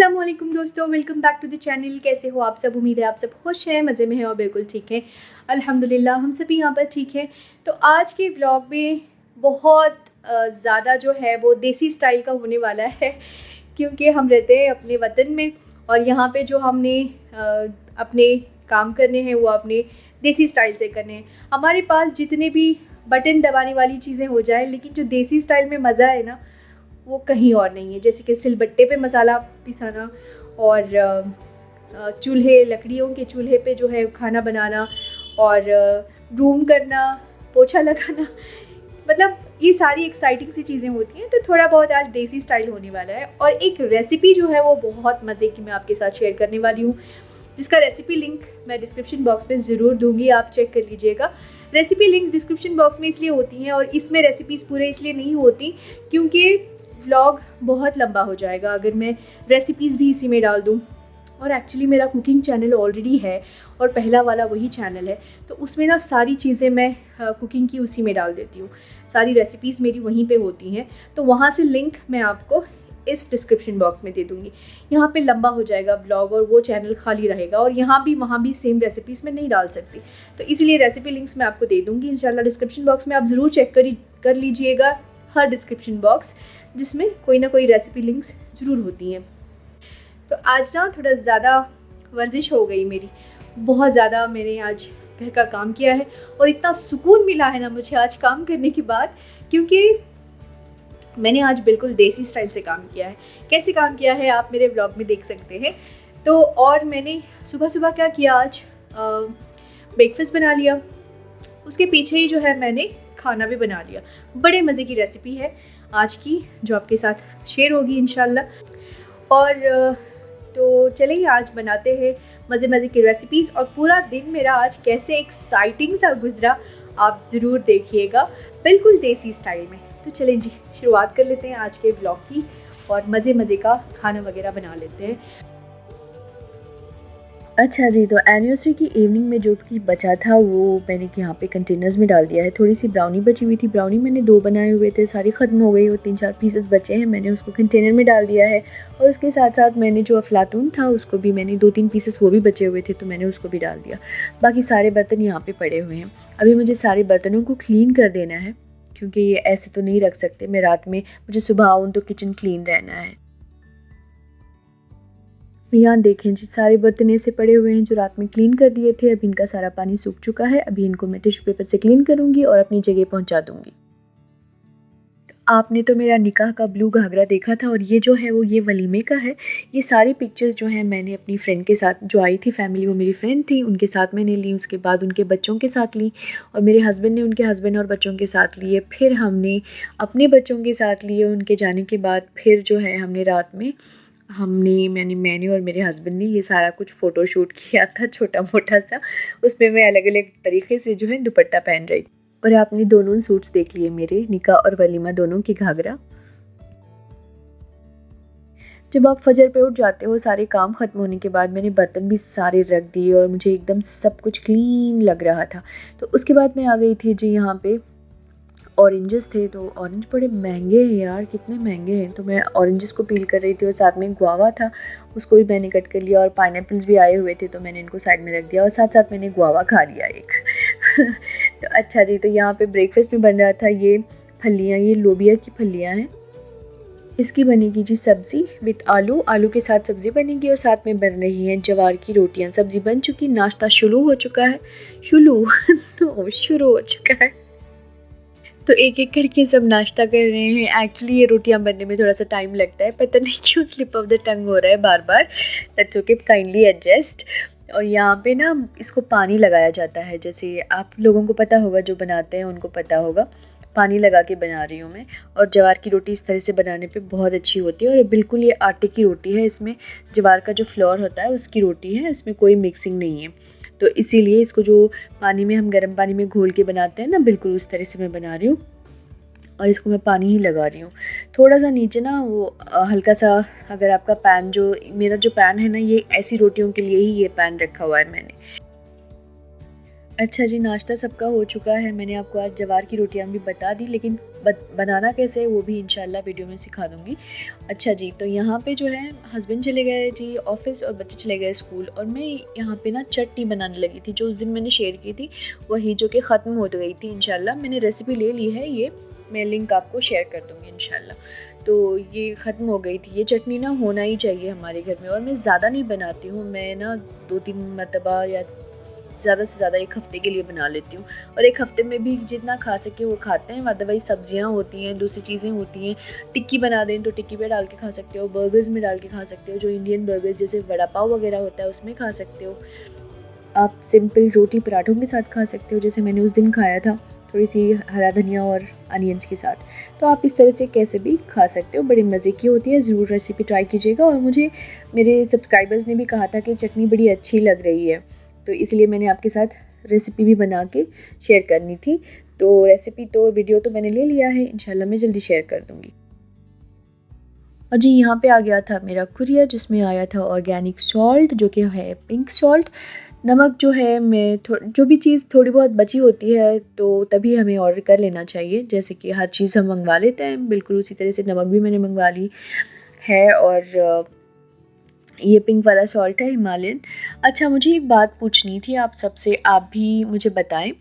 अस्सलाम वालेकुम दोस्तों, welcome back to the channel. कैसे हो आप सब? उम्मीद है आप सब खुश हैं, मज़े में हैं और बिल्कुल ठीक हैं। अल्हम्दुलिल्लाह हम सभी यहाँ पर ठीक हैं। तो आज के व्लॉग में बहुत ज़्यादा जो है वो देसी स्टाइल का होने वाला है क्योंकि हम रहते हैं अपने वतन में और यहाँ पे जो हमने अपने काम करने हैं वो अपने देसी स्टाइल से करने हैं। हमारे पास जितने भी बटन दबाने वाली चीज़ें हो जाए, लेकिन जो देसी स्टाइल में मज़ा है ना वो कहीं और नहीं है। जैसे कि सिलबट्टे पे मसाला पिसाना और चूल्हे, लकड़ियों के चूल्हे पे जो है खाना बनाना और ब्रूम करना, पोछा लगाना, मतलब ये सारी एक्साइटिंग सी चीज़ें होती हैं। तो थोड़ा बहुत आज देसी स्टाइल होने वाला है और एक रेसिपी जो है वो बहुत मज़े की मैं आपके साथ शेयर करने वाली हूँ, जिसका रेसिपी लिंक मैं डिस्क्रिप्शन बॉक्स में ज़रूर दूँगी, आप चेक कर लीजिएगा। रेसिपी लिंक्स डिस्क्रिप्शन बॉक्स में इसलिए होती हैं और इसमें रेसिपीज़ पूरे इसलिए नहीं होती क्योंकि व्लॉग बहुत लंबा हो जाएगा अगर मैं रेसिपीज़ भी इसी में डाल दूँ। और एक्चुअली मेरा कुकिंग चैनल ऑलरेडी है और पहला वाला वही चैनल है, तो उसमें ना सारी चीज़ें मैं कुकिंग की उसी में डाल देती हूँ, सारी रेसिपीज़ मेरी वहीं पे होती हैं। तो वहाँ से लिंक मैं आपको इस डिस्क्रिप्शन बॉक्स में दे दूँगी। यहाँ पे लंबा हो जाएगा ब्लॉग और वो चैनल खाली रहेगा और यहाँ भी वहाँ भी सेम रेसिपीज़ मैं नहीं डाल सकती, तो इसीलिए रेसिपी लिंक्स मैं आपको दे दूँगी इंशाल्लाह डिस्क्रिप्शन बॉक्स में। आप ज़रूर चेक कर लीजिएगा हर डिस्क्रिप्शन बॉक्स, जिसमें कोई ना कोई रेसिपी लिंक्स ज़रूर होती हैं। तो आज ना थोड़ा ज़्यादा वर्जिश हो गई मेरी, बहुत ज़्यादा मैंने आज घर का काम किया है और इतना सुकून मिला है ना मुझे आज काम करने के बाद, क्योंकि मैंने आज बिल्कुल देसी स्टाइल से काम किया है। कैसे काम किया है आप मेरे ब्लॉग में देख सकते हैं। तो और मैंने सुबह सुबह क्या किया, आज ब्रेकफास्ट बना लिया, उसके पीछे ही जो है मैंने खाना भी बना लिया। बड़े मज़े की रेसिपी है आज की जो आपके साथ शेयर होगी इंशाल्लाह। और तो चलिए आज बनाते हैं मज़े मज़े की रेसिपीज़ और पूरा दिन मेरा आज कैसे एक्साइटिंग सा गुजरा आप ज़रूर देखिएगा, बिल्कुल देसी स्टाइल में। तो चलें जी, शुरुआत कर लेते हैं आज के ब्लॉग की और मज़े मज़े का खाना वगैरह बना लेते हैं। अच्छा जी, तो एनिवर्सरी की इवनिंग में जो भी बचा था वो मैंने यहाँ पे कंटेनर्स में डाल दिया है। थोड़ी सी ब्राउनी बची हुई थी, ब्राउनी मैंने 2 बनाए हुए थे, सारी ख़त्म हो गई और 3-4 पीसेस बचे हैं, मैंने उसको कंटेनर में डाल दिया है। और उसके साथ साथ मैंने जो अफ़लातून था उसको भी मैंने 2-3 पीसेस वो भी बचे हुए थे तो मैंने उसको भी डाल दिया। बाकी सारे बर्तन यहाँ पर पड़े हुए हैं। अभी मुझे सारे बर्तनों को क्लीन कर देना है क्योंकि ये ऐसे तो नहीं रख सकते मैं रात में, मुझे सुबह आऊँ तो किचन क्लीन रहना है। यहाँ देखें जी, सारे बर्तन ऐसे पड़े हुए हैं जो रात में क्लीन कर दिए थे। अभी इनका सारा पानी सूख चुका है। अभी इनको मैं टिश्यू पेपर से क्लीन करूँगी और अपनी जगह पहुँचा दूँगी। आपने तो मेरा निकाह का ब्लू घाघरा देखा था और ये जो है वो ये वलीमे का है। ये सारी पिक्चर्स जो हैं मैंने अपनी फ्रेंड के साथ, जो आई थी फैमिली, वो मेरी फ्रेंड थी, उनके साथ मैंने ली। उसके बाद उनके बच्चों के साथ ली और मेरे हस्बैंड ने उनके हस्बैंड और बच्चों के साथ लिए। फिर हमने अपने बच्चों के साथ लिए। उनके जाने के बाद फिर जो है हमने रात में मैंने और मेरे हस्बैंड ने ये सारा कुछ फ़ोटो शूट किया था छोटा मोटा सा। उसमें मैं अलग अलग तरीके से जो है दुपट्टा पहन रही। और आपने दोनों सूट्स देख लिए मेरे, निकाह और वलीमा दोनों की घाघरा। जब आप फजर पे उठ जाते हो सारे काम ख़त्म होने के बाद, मैंने बर्तन भी सारे रख दिए और मुझे एकदम सब कुछ क्लीन लग रहा था। तो उसके बाद मैं आ गई थी जी, यहाँ पे ऑरेंजेस थे। तो ऑरेंज बड़े महंगे हैं यार, कितने महंगे हैं। तो मैं ऑरेंजेस को पील कर रही थी और साथ में गुआवा था, उसको भी मैंने कट कर लिया। और पाइनएप्पल्स भी आए हुए थे तो मैंने इनको साइड में रख दिया और साथ साथ मैंने गुआवा खा लिया एक। तो अच्छा जी, तो यहाँ पे ब्रेकफास्ट में बन रहा था ये फलियाँ, ये लोबिया की फलियाँ हैं। इसकी बनेगी जी सब्ज़ी विद आलू, आलू के साथ सब्ज़ी बनेगी और साथ में बन रही हैं जवार की रोटियाँ। सब्ज़ी बन चुकी, नाश्ता शुरू हो चुका है, शुरू हो चुका है। तो एक एक करके सब नाश्ता कर रहे हैं। एक्चुअली ये रोटियां बनने में थोड़ा सा टाइम लगता है, पता नहीं क्यों स्लिप ऑफ द टंग हो रहा है बार बार। That's okay, kindly adjust. और यहाँ पे ना इसको पानी लगाया जाता है, जैसे आप लोगों को पता होगा, जो बनाते हैं उनको पता होगा। पानी लगा के बना रही हूँ मैं। और जवार की रोटी इस तरह से बनाने पे बहुत अच्छी होती है और बिल्कुल ये आटे की रोटी है, इसमें जवार का जो फ्लोर होता है उसकी रोटी है, इसमें कोई मिक्सिंग नहीं है। तो इसीलिए इसको जो पानी में हम गर्म पानी में घोल के बनाते हैं ना, बिल्कुल उस तरह से मैं बना रही हूँ। और इसको मैं पानी ही लगा रही हूँ। थोड़ा सा नीचे ना वो हल्का सा, अगर आपका पैन, जो मेरा जो पैन है ना, ये ऐसी रोटियों के लिए ही ये पैन रखा हुआ है मैंने। अच्छा जी, नाश्ता सबका हो चुका है। मैंने आपको आज जवार की रोटियां भी बता दी, लेकिन बनाना कैसे है वो भी इंशाल्लाह वीडियो में सिखा दूँगी। अच्छा जी, तो यहाँ पे जो है हस्बैंड चले गए जी ऑफ़िस और बच्चे चले गए स्कूल, और मैं यहाँ पे ना चटनी बनाने लगी थी, जो उस दिन मैंने शेयर की थी, वही जो कि ख़त्म हो गई थी इंशाल्लाह। मैंने रेसिपी ले ली है, ये मैं लिंक आपको शेयर कर दूँगी इंशाल्लाह। तो ये ख़त्म हो गई थी। ये चटनी ना होना ही चाहिए हमारे घर में, और मैं ज़्यादा नहीं बनाती हूँ। मैं ना 2-3 मरतबा या ज़्यादा से ज़्यादा 1 हफ़्ते के लिए बना लेती हूँ, और 1 हफ़्ते में भी जितना खा सकें वो खाते हैं। अदरवाइज़ सब्जियाँ होती हैं, दूसरी चीज़ें होती हैं। टिक्की बना दें तो टिक्की पे डाल के खा सकते हो, बर्गर्स में डाल के खा सकते हो, जो इंडियन बर्गर्स जैसे वड़ा पाव वगैरह होता है उसमें खा सकते हो। आप सिंपल रोटी पराठों के साथ खा सकते हो, जैसे मैंने उस दिन खाया था, थोड़ी सी हरा धनिया और अनियंस के साथ। तो आप इस तरह से कैसे भी खा सकते हो, बड़ी मज़े की होती है। ज़रूर रेसिपी ट्राई कीजिएगा। और मुझे मेरे सब्सक्राइबर्स ने भी कहा था कि चटनी बड़ी अच्छी लग रही है, तो इसलिए मैंने आपके साथ रेसिपी भी बना के शेयर करनी थी। तो रेसिपी तो वीडियो तो मैंने ले लिया है, इंशाल्लाह मैं जल्दी शेयर कर दूँगी। और जी, यहाँ पे आ गया था मेरा कुरियर, जिसमें आया था ऑर्गेनिक सॉल्ट, जो कि है पिंक सॉल्ट। नमक जो है, मैं जो भी चीज़ थोड़ी बहुत बची होती है तो तभी हमें ऑर्डर कर लेना चाहिए। जैसे कि हर चीज़ हम मंगवा लेते हैं, बिल्कुल उसी तरह से नमक भी मैंने मंगवा ली है। और ये पिंक वाला सॉल्ट है, हिमालयन। अच्छा, मुझे एक बात पूछनी थी आप सबसे, आप भी मुझे बताएं।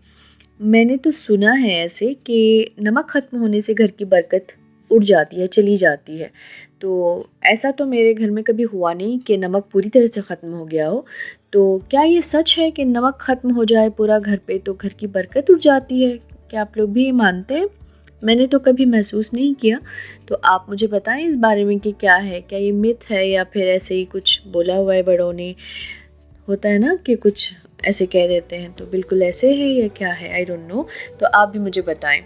मैंने तो सुना है ऐसे कि नमक ख़त्म होने से घर की बरकत उड़ जाती है, चली जाती है। तो ऐसा तो मेरे घर में कभी हुआ नहीं कि नमक पूरी तरह से ख़त्म हो गया हो। तो क्या ये सच है कि नमक ख़त्म हो जाए पूरा घर पे तो घर की बरकत उड़ जाती है? क्या आप लोग भी ये मानते हैं? मैंने तो कभी महसूस नहीं किया। तो आप मुझे बताएं इस बारे में कि क्या है? क्या ये मिथ है या फिर ऐसे ही कुछ बोला हुआ है बड़ों ने? होता है ना कि कुछ ऐसे कह देते हैं, तो बिल्कुल ऐसे है या क्या है? I don't know. तो आप भी मुझे बताएं।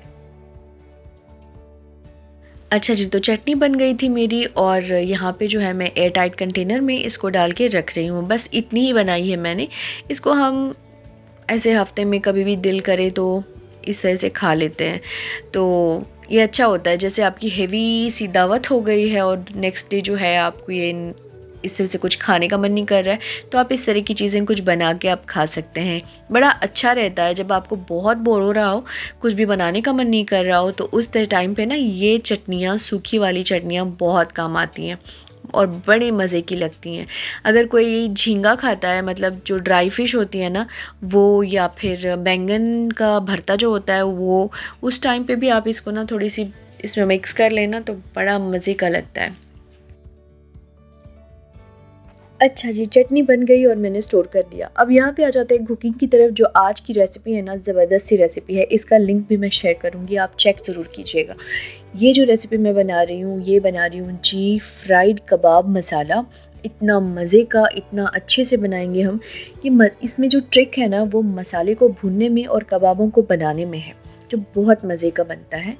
अच्छा जी, तो चटनी बन गई थी मेरी, और यहाँ पे जो है मैं एयर टाइट कंटेनर में इसको डाल के रख रही हूँ। बस इतनी ही बनाई है मैंने। इसको हम ऐसे हफ्ते में कभी भी दिल करे तो इस तरह से खा लेते हैं। तो ये अच्छा होता है, जैसे आपकी हेवी सी दावत हो गई है और नेक्स्ट डे जो है आपको ये इस तरह से कुछ खाने का मन नहीं कर रहा है, तो आप इस तरह की चीज़ें कुछ बना के आप खा सकते हैं। बड़ा अच्छा रहता है जब आपको बहुत बोर हो रहा हो, कुछ भी बनाने का मन नहीं कर रहा हो, तो उस टाइम पे ना ये चटनियाँ, सूखी वाली चटनियाँ बहुत काम आती हैं और बड़े मज़े की लगती हैं। अगर कोई झींगा खाता है, मतलब जो ड्राई फ़िश होती है ना वो, या फिर बैंगन का भरता जो होता है वो, उस टाइम पे भी आप इसको ना थोड़ी सी इसमें मिक्स कर लेना तो बड़ा मज़े का लगता है। अच्छा जी, चटनी बन गई और मैंने स्टोर कर दिया। अब यहाँ पे आ जाते हैं कुकिंग की तरफ। जो आज की रेसिपी है ना, ज़बरदस्त सी रेसिपी है। इसका लिंक भी मैं शेयर करूँगी, आप चेक ज़रूर कीजिएगा। ये जो रेसिपी मैं बना रही हूँ, ये बना रही हूँ जी फ्राइड कबाब मसाला। इतना मज़े का, इतना अच्छे से बनाएंगे हम। इसमें जो ट्रिक है ना, वो मसाले को भूनने में और कबाबों को बनाने में है, जो बहुत मज़े का बनता है।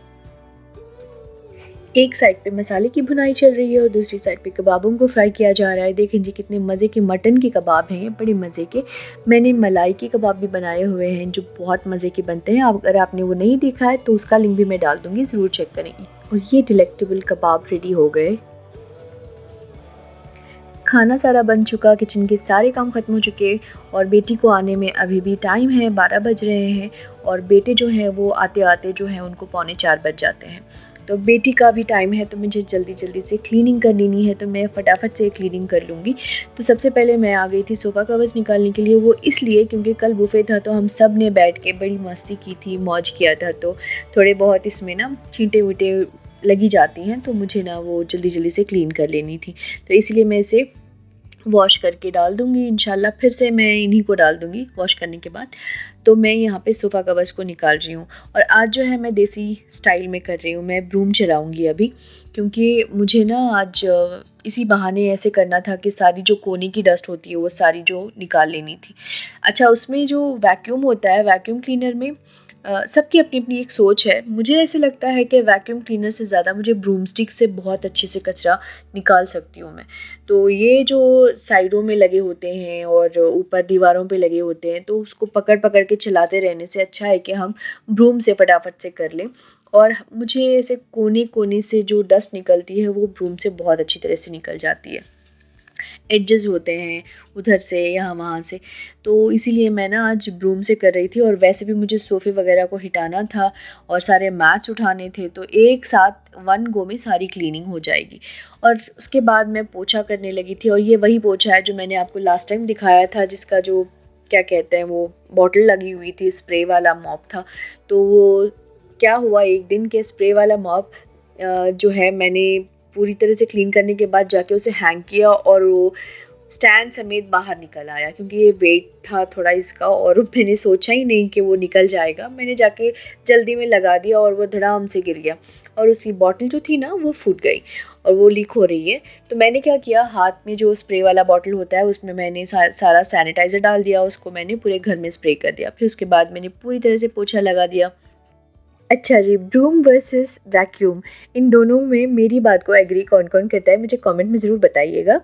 एक साइड पे मसाले की भुनाई चल रही है और दूसरी साइड पे कबाबों को फ्राई किया जा रहा है। देखें जी, कितने मज़े के मटन के कबाब हैं ये, बड़े मज़े के। मैंने मलाई के कबाब भी बनाए हुए हैं जो बहुत मज़े के बनते हैं। अगर आपने वो नहीं देखा है तो उसका लिंक भी मैं डाल दूँगी, ज़रूर चेक करें। और ये डिलेक्टेबल कबाब रेडी हो गए। खाना सारा बन चुका, किचन के सारे काम ख़त्म हो चुके, और बेटी को आने में अभी भी टाइम है, 12 बज रहे हैं। और बेटे जो हैं वो आते-आते जो हैं उनको 3:45 बज जाते हैं। तो बेटी का भी टाइम है, तो मुझे जल्दी-जल्दी से क्लीनिंग कर लेनी है, तो मैं फटाफट से क्लीनिंग कर लूँगी। तो सबसे पहले मैं आ गई थी सोफ़ा कवर्स निकालने के लिए। वो इसलिए क्योंकि कल बुफ़े था तो हम सब ने बैठ के बड़ी मस्ती की थी, मौज किया था, तो थोड़े बहुत इसमें ना छींटे-वींटे लगी जाती हैं, तो मुझे ना वो जल्दी-जल्दी से क्लीन कर लेनी थी। तो इसलिए मैं इसे वॉश करके डाल दूँगी इंशाल्लाह। फिर से मैं इन्हीं को डाल दूँगी वॉश करने के बाद। तो मैं यहाँ पे सोफ़ा कवर्स को निकाल रही हूँ, और आज जो है मैं देसी स्टाइल में कर रही हूँ। मैं ब्रूम चलाऊँगी अभी, क्योंकि मुझे ना आज इसी बहाने ऐसे करना था कि सारी जो कोने की डस्ट होती है वो सारी जो निकाल लेनी थी। अच्छा, उसमें जो वैक्यूम होता है, वैक्यूम क्लीनर में सबकी अपनी-अपनी एक सोच है। मुझे ऐसे लगता है कि वैक्यूम क्लीनर से ज़्यादा मुझे ब्रूम स्टिक से बहुत अच्छे से कचरा निकाल सकती हूँ मैं। तो ये जो साइडों में लगे होते हैं और ऊपर दीवारों पे लगे होते हैं, तो उसको पकड़-पकड़ के चलाते रहने से अच्छा है कि हम ब्रूम से फटाफट से कर लें। और मुझे ऐसे कोने-कोने से जो डस्ट निकलती है वो ब्रूम से बहुत अच्छी तरह से निकल जाती है। एडजेस होते हैं उधर से यहाँ वहाँ से, तो इसीलिए मैं ना आज ब्रूम से कर रही थी। और वैसे भी मुझे सोफ़े वगैरह को हटाना था और सारे मैट्स उठाने थे, तो एक साथ वन गो में सारी क्लीनिंग हो जाएगी। और उसके बाद मैं पोछा करने लगी थी, और ये वही पोछा है जो मैंने आपको लास्ट टाइम दिखाया था, जिसका जो क्या कहते हैं वो बॉटल लगी हुई थी, स्प्रे वाला मॉप था। तो वो क्या हुआ एक दिन के स्प्रे वाला मॉप जो है मैंने पूरी तरह से क्लीन करने के बाद जाके उसे हैंग किया और वो स्टैंड समेत बाहर निकल आया, क्योंकि ये वेट था थोड़ा इसका और मैंने सोचा ही नहीं कि वो निकल जाएगा। मैंने जाके जल्दी में लगा दिया और वो धड़ाम से गिर गया और उसकी बॉटल जो थी ना वो फूट गई और वो लीक हो रही है। तो मैंने क्या किया, हाथ में जो स्प्रे वाला बॉटल होता है उसमें मैंने सारा सैनिटाइज़र डाल दिया, उसको मैंने पूरे घर में स्प्रे कर दिया। फिर उसके बाद मैंने पूरी तरह से पोछा लगा दिया। अच्छा जी, ब्रूम वर्सेस वैक्यूम, इन दोनों में मेरी बात को एग्री कौन कौन करता है मुझे कमेंट में ज़रूर बताइएगा।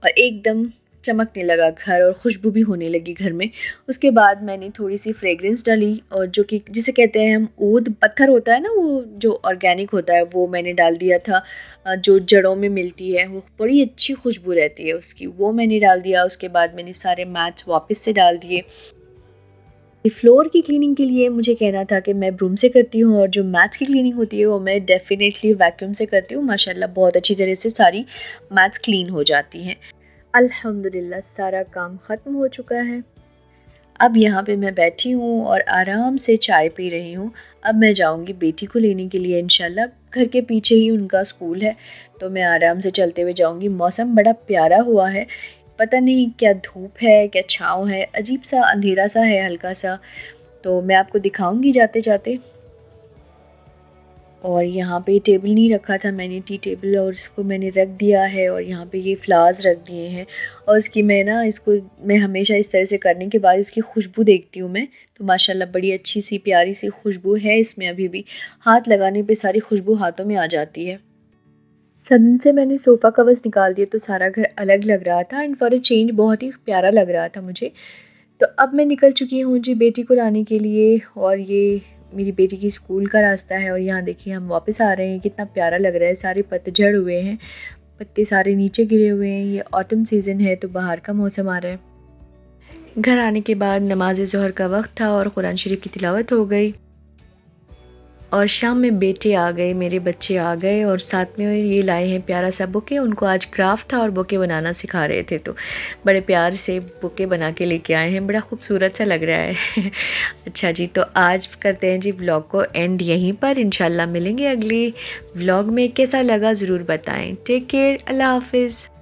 और एकदम चमकने लगा घर और खुशबू भी होने लगी घर में। उसके बाद मैंने थोड़ी सी फ्रेगरेंस डाली, और जो कि जिसे कहते हैं हम ऊद पत्थर होता है ना, वो जो ऑर्गेनिक होता है वो मैंने डाल दिया था। जो जड़ों में मिलती है वो बड़ी अच्छी खुशबू रहती है उसकी, वो मैंने डाल दिया। उसके बाद मैंने सारे मैट्स वापस से डाल दिए। फ्लोर की क्लीनिंग के लिए मुझे कहना था कि मैं ब्रूम से करती हूँ, और जो मैट्स की क्लीनिंग होती है वो मैं डेफ़िनेटली वैक्यूम से करती हूँ। माशाल्लाह बहुत अच्छी तरह से सारी मैट्स क्लीन हो जाती हैं। अल्हम्दुलिल्लाह सारा काम ख़त्म हो चुका है। अब यहाँ पे मैं बैठी हूँ और आराम से चाय पी रही हूँ। अब मैं जाऊँगी बेटी को लेने के लिए इंशाल्लाह। घर के पीछे ही उनका स्कूल है, तो मैं आराम से चलते हुए जाऊँगी। मौसम बड़ा प्यारा हुआ है, पता नहीं क्या धूप है क्या छाँव है, अजीब सा अंधेरा सा है हल्का सा। तो मैं आपको दिखाऊँगी जाते जाते। और यहाँ पे टेबल नहीं रखा था मैंने, टी टेबल, और इसको मैंने रख दिया है। और यहाँ पे ये फ्लावर्स रख दिए हैं, और इसकी मैं हमेशा इस तरह से करने के बाद इसकी खुशबू देखती हूँ मैं, तो माशाल्लाह बड़ी अच्छी सी प्यारी सी खुशबू है इसमें। अभी भी हाथ लगाने पे सारी खुशबू हाथों में आ जाती है। सडन से मैंने सोफ़ा कवर्स निकाल दिए तो सारा घर अलग लग रहा था, एंड फॉर अ चेंज बहुत ही प्यारा लग रहा था मुझे। तो अब मैं निकल चुकी हूँ जी बेटी को लाने के लिए, और ये मेरी बेटी की स्कूल का रास्ता है। और यहाँ देखिए हम वापस आ रहे हैं, कितना प्यारा लग रहा है। सारे पतझड़ हुए हैं, पत्ते सारे नीचे गिरे हुए हैं। ये ऑटम सीज़न है तो बाहर का मौसम आ रहा है। घर आने के बाद नमाज ज़ोहर का वक्त था और कुरान शरीफ की तिलावत हो गई, और शाम में बेटे आ गए, मेरे बच्चे आ गए, और साथ में ये लाए हैं प्यारा सा बुके। उनको आज क्राफ्ट था और बुके बनाना सिखा रहे थे, तो बड़े प्यार से बुके बना के लेके आए हैं। बड़ा खूबसूरत सा लग रहा है। अच्छा जी, तो आज करते हैं जी व्लॉग को एंड यहीं पर। इंशाल्लाह मिलेंगे अगले व्लॉग में। कैसा लगा ज़रूर बताएं। टेक केयर, अल्लाह हाफिज़।